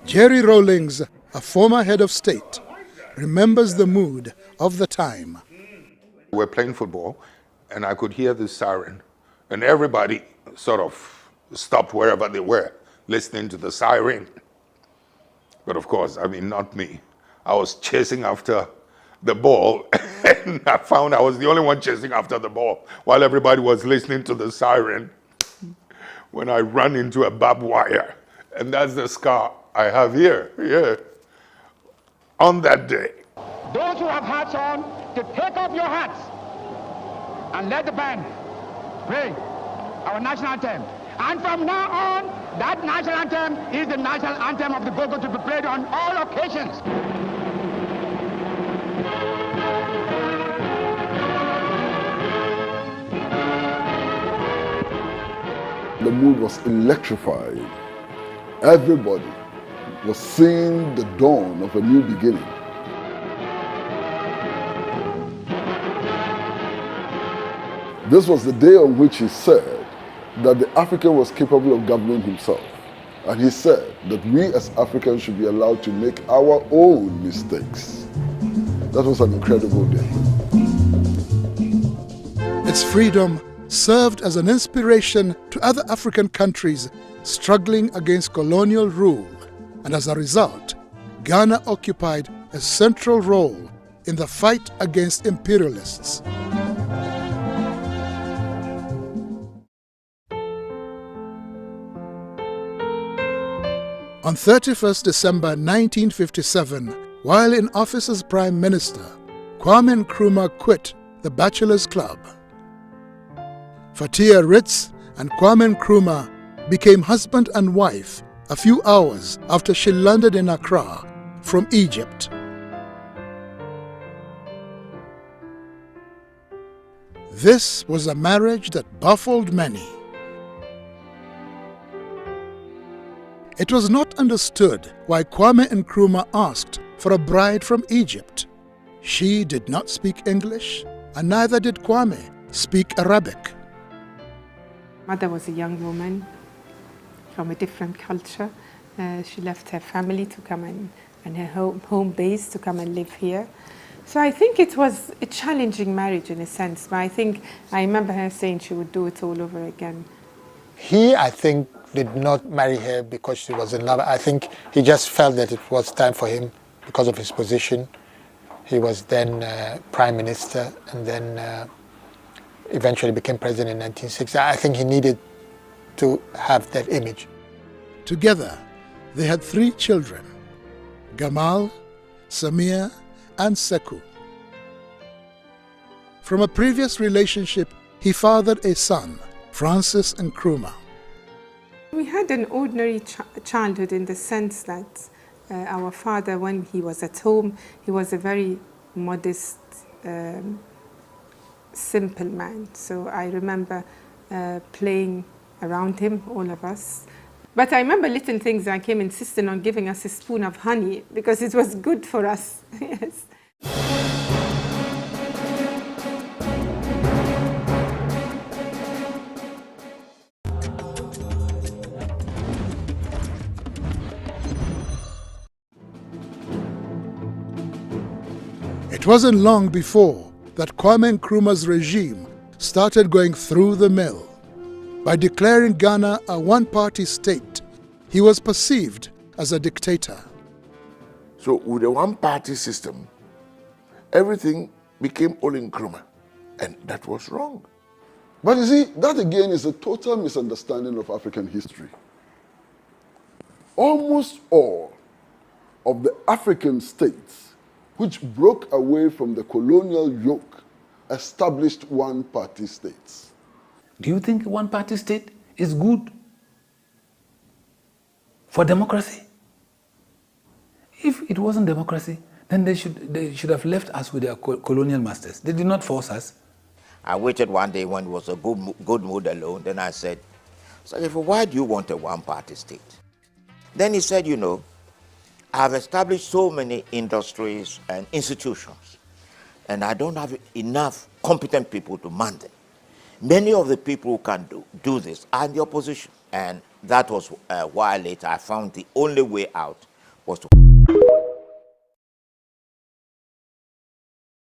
Jerry Rawlings, a former head of state, remembers the mood of the time. We were playing football, and I could hear the siren, and everybody sort of stopped wherever they were, listening to the siren. But of course, I mean, not me. I was chasing after the ball, and I found I was the only one chasing after the ball while everybody was listening to the siren when I ran into a barbed wire. And that's the scar I have here, on that day. Those who have hats on, to take off your hats and let the band play our national anthem. And from now on, that national anthem is the national anthem of the Gogo to be played on all occasions. The mood was electrified. Everybody was seeing the dawn of a new beginning. This was the day on which he said that the African was capable of governing himself. And he said that we as Africans should be allowed to make our own mistakes. That was an incredible day. Its freedom served as an inspiration to other African countries struggling against colonial rule, and as a result, Ghana occupied a central role in the fight against imperialists. On 31st December 1957, while in office as Prime Minister, Kwame Nkrumah quit the Bachelors Club. Fatia Ritz and Kwame Nkrumah became husband and wife a few hours after she landed in Accra from Egypt. This was a marriage that baffled many. It was not understood why Kwame Nkrumah asked for a bride from Egypt. She did not speak English, and neither did Kwame speak Arabic. Mother was a young woman from a different culture. She left her family to come and her home base to come and live here. So I think it was a challenging marriage in a sense, but I remember her saying she would do it all over again. He, I think, did not marry her because she was in love. I think he just felt that it was time for him because of his position. He was then Prime Minister and then eventually became President in 1960. I think he needed to have that image. Together, they had 3 children, Gamal, Samia, and Sekou. From a previous relationship, he fathered a son, Francis Nkrumah. We had an ordinary childhood in the sense that our father, when he was at home, he was a very modest, simple man. So I remember playing around him, all of us. But I remember little things like him insisting on giving us a spoon of honey because it was good for us. Yes. It wasn't long before that Kwame Nkrumah's regime started going through the mill. By declaring Ghana a one-party state, he was perceived as a dictator. So with a one-party system, everything became all Nkrumah, and that was wrong. But you see, that again is a total misunderstanding of African history. Almost all of the African states which broke away from the colonial yoke established one-party states. Do you think a one-party state is good for democracy? If it wasn't democracy, then they should have left us with their colonial masters. They did not force us. I waited one day when it was a good mood alone. Then I said, why do you want a one-party state? Then he said, you know, I've established so many industries and institutions, and I don't have enough competent people to man them. Many of the people who can do this are in the opposition. And that was why later I found the only way out was to